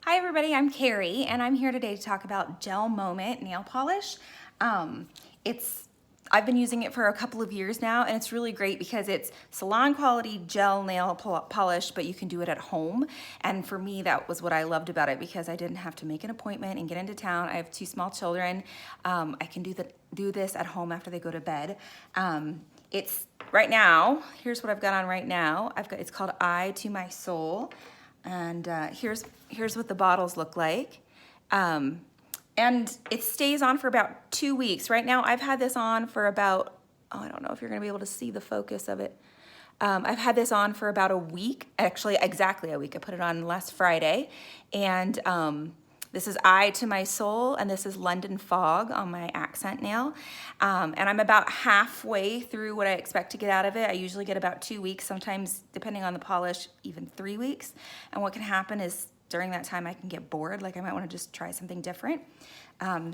Hi everybody, I'm Carrie and I'm here today to talk about GelMoment nail polish. I've been using it for a couple of years now and it's really great because it's salon quality gel nail polish, but you can do it at home. And for me, that was what I loved about it because I didn't have to make an appointment and get into town. I have two small children. I can do this at home after they go to bed. It's right now, here's what I've got on right now. It's called Eye to My Soul. And here's what the bottles look like. And it stays on for about 2 weeks. Right now, I've had this on for about, I don't know if you're gonna be able to see the focus of it. I've had this on for about a week, actually exactly a week. I put it on last Friday. And this is Eye to My Soul, and this is London Fog on my accent nail. And I'm about halfway through what I expect to get out of it. I usually get about 2 weeks, sometimes depending on the polish, even 3 weeks. And what can happen is during that time I can get bored, like I might wanna just try something different.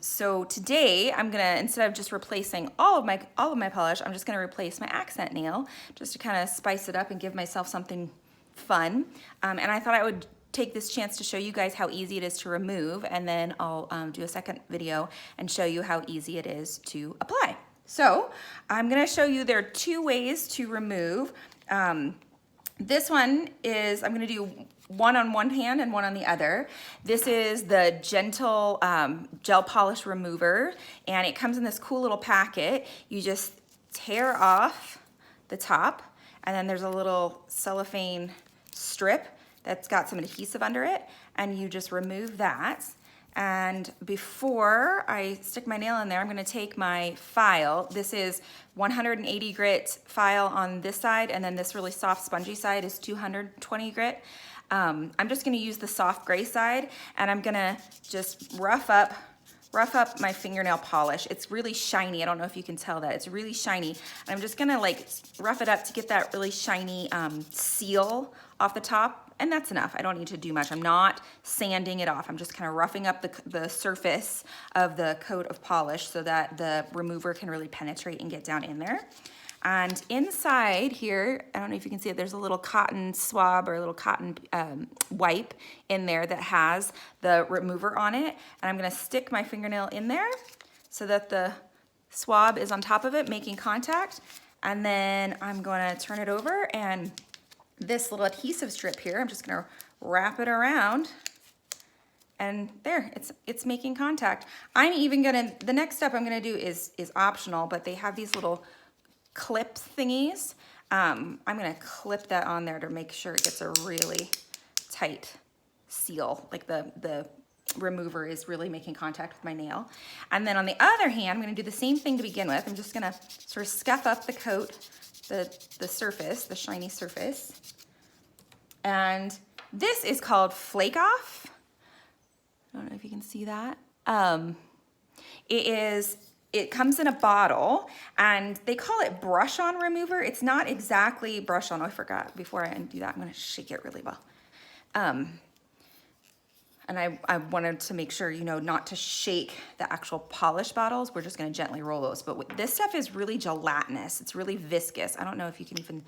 So today I'm gonna, instead of just replacing all of my polish, I'm just gonna replace my accent nail just to kind of spice it up and give myself something fun. And I thought I would take this chance to show you guys how easy it is to remove, and then I'll do a second video and show you how easy it is to apply. So I'm gonna show you there are 2 ways to remove. This one is, I'm gonna do one on one hand and one on the other. This is the Gentle Gel Polish Remover, and it comes in this cool little packet. You just tear off the top, and then there's a little cellophane strip that's got some adhesive under it, and you just remove that. And before I stick my nail in there, I'm gonna take my file. This is 180 grit file on this side, and then this really soft spongy side is 220 grit. I'm just gonna use the soft gray side, and I'm gonna just rough up my fingernail polish. It's really shiny. I don't know if you can tell that. It's really shiny. And I'm just gonna like rough it up to get that really shiny seal off the top. And that's enough. I don't need to do much. I'm not sanding it off. I'm just kind of roughing up the surface of the coat of polish so that the remover can really penetrate and get down in there. And inside here, I don't know if you can see it, there's a little cotton swab or a little cotton wipe in there that has the remover on it. And I'm gonna stick my fingernail in there so that the swab is on top of it, making contact. And then I'm gonna turn it over, and this little adhesive strip here, I'm just gonna wrap it around, and there, it's making contact. I'm even gonna, the next step I'm gonna do is optional, but they have these little clip thingies. I'm gonna clip that on there to make sure it gets a really tight seal, like the remover is really making contact with my nail. And then on the other hand, I'm gonna do the same thing to begin with. I'm just gonna sort of scuff up the coat, the surface, the shiny surface. And this is called Flake Off. I don't know if you can see that. It comes in a bottle, and they call it brush on remover. It's not exactly brush on. Oh, I forgot. Before I undo that, I'm gonna shake it really well. And I wanted to make sure, you know, not to shake the actual polish bottles. We're just gonna gently roll those. But this stuff is really gelatinous. It's really viscous. I don't know if you can even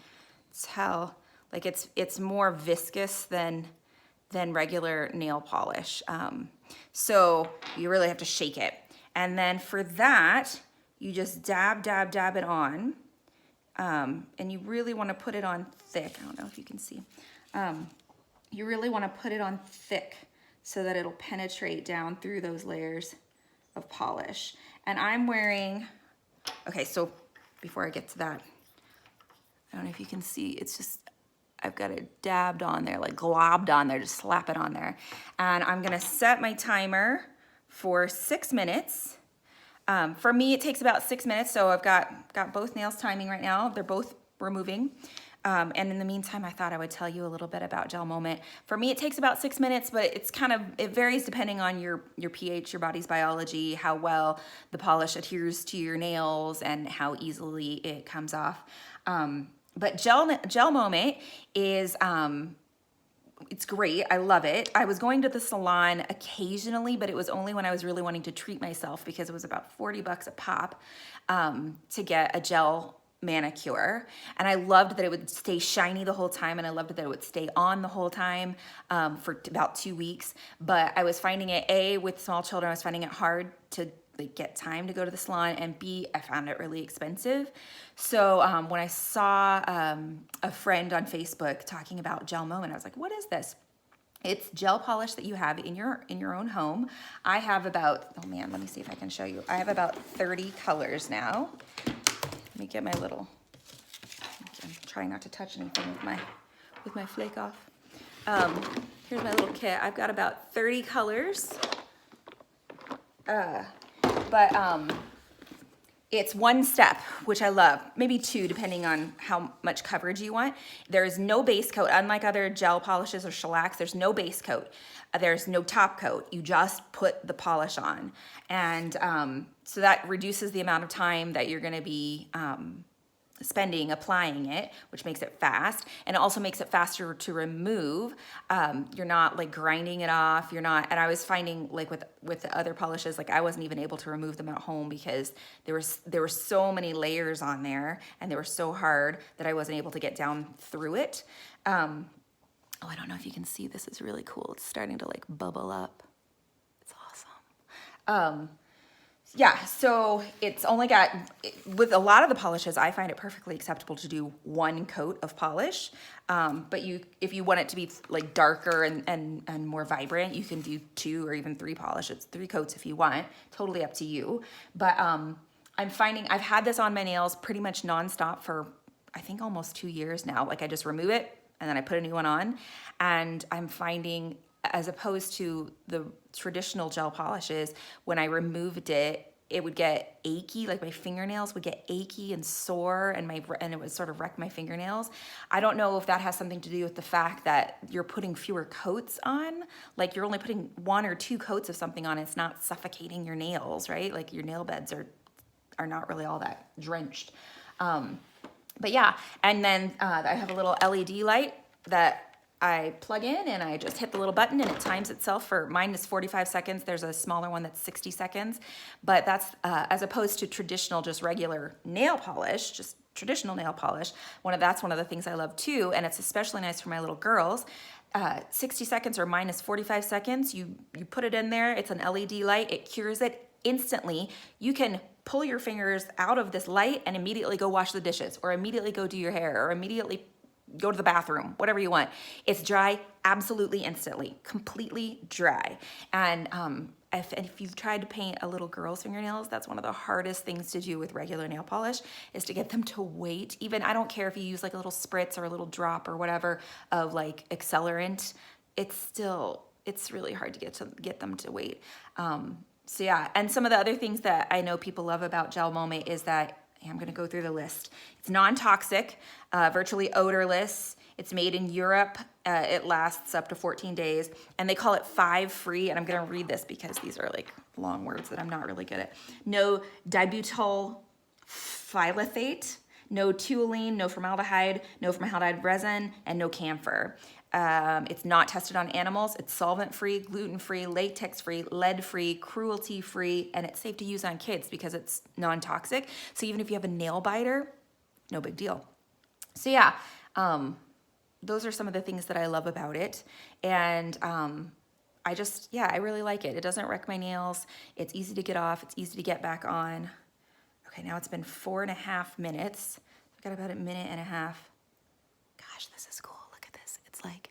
tell. Like it's more viscous than regular nail polish. So you really have to shake it. And then for that, you just dab it on. And you really wanna put it on thick. I don't know if you can see. You really wanna put it on thick so that it'll penetrate down through those layers of polish. And I'm wearing, okay, so before I get to that, I don't know if you can see, it's just, I've got it dabbed on there, like globbed on there, just slap it on there. And I'm gonna set my timer for 6 minutes. For me, it takes about 6 minutes, so I've got both nails timing right now. They're both removing. And in the meantime, I thought I would tell you a little bit about GelMoment. For me, it takes about 6 minutes, but it varies depending on your pH, your body's biology, how well the polish adheres to your nails, and how easily it comes off. But GelMoment is, it's great. I love it. I was going to the salon occasionally, but it was only when I was really wanting to treat myself because it was about 40 bucks a pop to get a gel manicure, and I loved that it would stay shiny the whole time, and I loved that it would stay on the whole time for about 2 weeks. But I was finding it, with small children, I was finding it hard to like get time to go to the salon, and B, I found it really expensive. So when I saw a friend on Facebook talking about GelMoment, I was like, what is this? It's gel polish that you have in your own home. I have about, oh man, let me see if I can show you. I have about 30 colors now. Let me get my little, I'm trying not to touch anything with my flake off. Here's my little kit. I've got about 30 colors. It's one step, which I love, maybe two, depending on how much coverage you want. There's no base coat. Unlike other gel polishes or shellacs, there's no base coat. There's no top coat. You just put the polish on. And so that reduces the amount of time that you're gonna be spending applying it, which makes it fast, and it also makes it faster to remove. You're not like grinding it off. You're not, and I was finding like with the other polishes, like I wasn't even able to remove them at home because there were so many layers on there, and they were so hard that I wasn't able to get down through it. Oh, I don't know if you can see, this is really cool. It's starting to like bubble up. It's awesome. Yeah, so it's only got, with a lot of the polishes, I find it perfectly acceptable to do one coat of polish. But if you want it to be like darker and more vibrant, you can do 2 or even 3 polishes, 3 coats if you want, totally up to you. But I'm finding, I've had this on my nails pretty much nonstop for, I think almost 2 years now. Like I just remove it and then I put a new one on, and I'm finding, as opposed to the traditional gel polishes, when I removed it, it would get achy, like my fingernails would get achy and sore, and it would sort of wreck my fingernails. I don't know if that has something to do with the fact that you're putting fewer coats on, like you're only putting 1 or 2 coats of something on. It's not suffocating your nails, right? Like your nail beds are not really all that drenched. But yeah, and then I have a little LED light that I plug in, and I just hit the little button and it times itself. For mine is 45 seconds. There's a smaller one that's 60 seconds, but that's as opposed to traditional, just regular nail polish, just traditional nail polish. That's one of the things I love too, and it's especially nice for my little girls. 60 seconds or mine is 45 seconds. You put it in there, it's an LED light, it cures it instantly. You can pull your fingers out of this light and immediately go wash the dishes, or immediately go do your hair, or immediately go to the bathroom, whatever you want. It's dry absolutely instantly, completely dry. And if you've tried to paint a little girl's fingernails, that's one of the hardest things to do with regular nail polish, is to get them to wait. Even, I don't care if you use like a little spritz or a little drop or whatever of like accelerant, it's really hard to get them to wait. So yeah, and some of the other things that I know people love about GelMoment is that, I'm gonna go through the list. It's non-toxic, virtually odorless. It's made in Europe. It lasts up to 14 days, and they call it 5 free. And I'm gonna read this because these are like long words that I'm not really good at. No dibutyl phthalate, no toluene, no formaldehyde resin, and no camphor. It's not tested on animals. It's solvent-free, gluten-free, latex-free, lead-free, cruelty-free, and it's safe to use on kids because it's non-toxic. So even if you have a nail biter, no big deal. So yeah, those are some of the things that I love about it. And I really like it. It doesn't wreck my nails. It's easy to get off. It's easy to get back on. Okay, now it's been 4.5 minutes. I've got about 1.5 minutes. Gosh, this is cool. Look at this. It's like,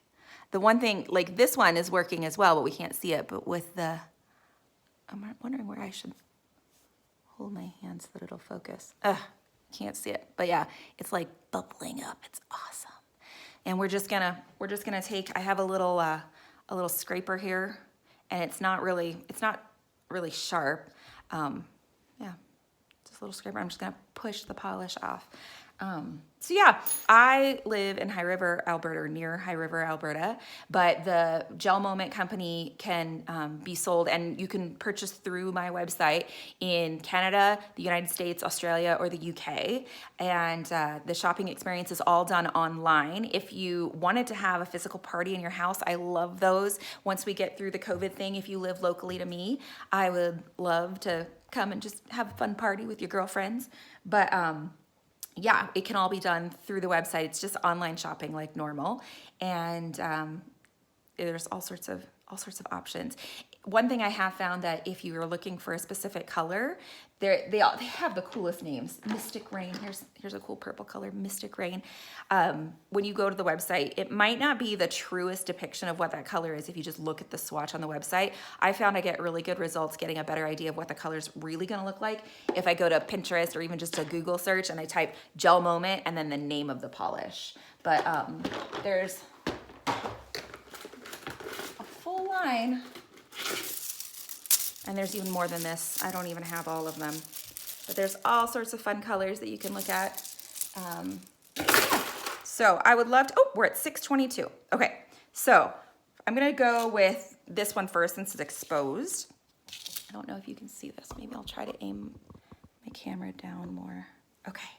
the one thing, like this one is working as well, but we can't see it. But with I'm wondering where I should hold my hand so that it'll focus. Can't see it. But yeah, it's like bubbling up. It's awesome. And we're just gonna take, I have a little scraper here, and it's not really sharp. Yeah, just a little scraper. I'm just gonna push the polish off. So yeah, I live in High River, Alberta, or near High River, Alberta, but the GelMoment company can be sold, and you can purchase through my website in Canada, the United States, Australia, or the UK. And the shopping experience is all done online. If you wanted to have a physical party in your house, I love those. Once we get through the COVID thing, if you live locally to me, I would love to come and just have a fun party with your girlfriends. But yeah, it can all be done through the website. It's just online shopping like normal. And there's all sorts of options. One thing I have found that if you are looking for a specific color, they have the coolest names. Mystic Rain. Here's a cool purple color, Mystic Rain. When you go to the website, it might not be the truest depiction of what that color is if you just look at the swatch on the website. I found I get really good results getting a better idea of what the color's really gonna look like if I go to Pinterest or even just a Google search and I type GelMoment and then the name of the polish. But there's a full line. And there's even more than this. I don't even have all of them. But there's all sorts of fun colors that you can look at. So I would love to, oh, we're at 622. Okay, so I'm gonna go with this one first since it's exposed. I don't know if you can see this. Maybe I'll try to aim my camera down more. Okay,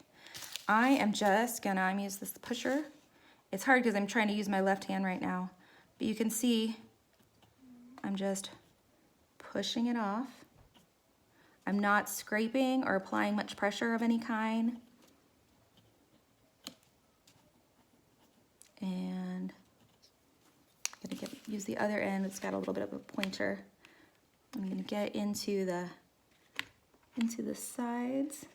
I am just gonna, I'm gonna use this pusher. It's hard because I'm trying to use my left hand right now. But you can see, I'm just pushing it off. I'm not scraping or applying much pressure of any kind. And I'm gonna use the other end. It's got a little bit of a pointer. I'm gonna get into the sides.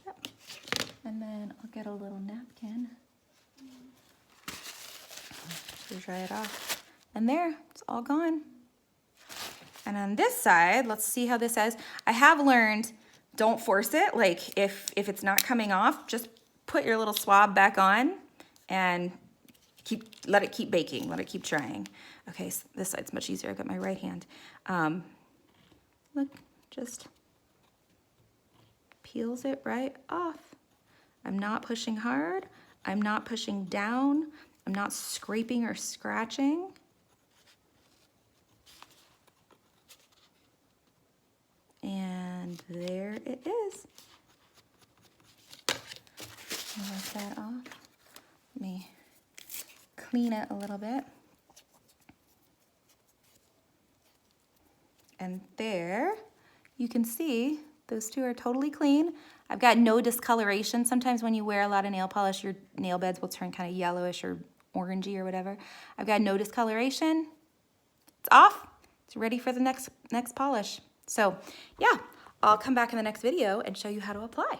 Yep. And then I'll get a little napkin to dry it off. And there, it's all gone. And on this side, let's see how this says. I have learned, don't force it. Like if it's not coming off, just put your little swab back on and let it keep baking, let it keep drying. Okay, so this side's much easier. I've got my right hand. Look, just peels it right off. I'm not pushing hard. I'm not pushing down. I'm not scraping or scratching. And there it is. Wipe that off. Let me clean it a little bit. And there, you can see those two are totally clean. I've got no discoloration. Sometimes when you wear a lot of nail polish, your nail beds will turn kind of yellowish or orangey or whatever. I've got no discoloration. It's off. It's ready for the next polish. So yeah, I'll come back in the next video and show you how to apply.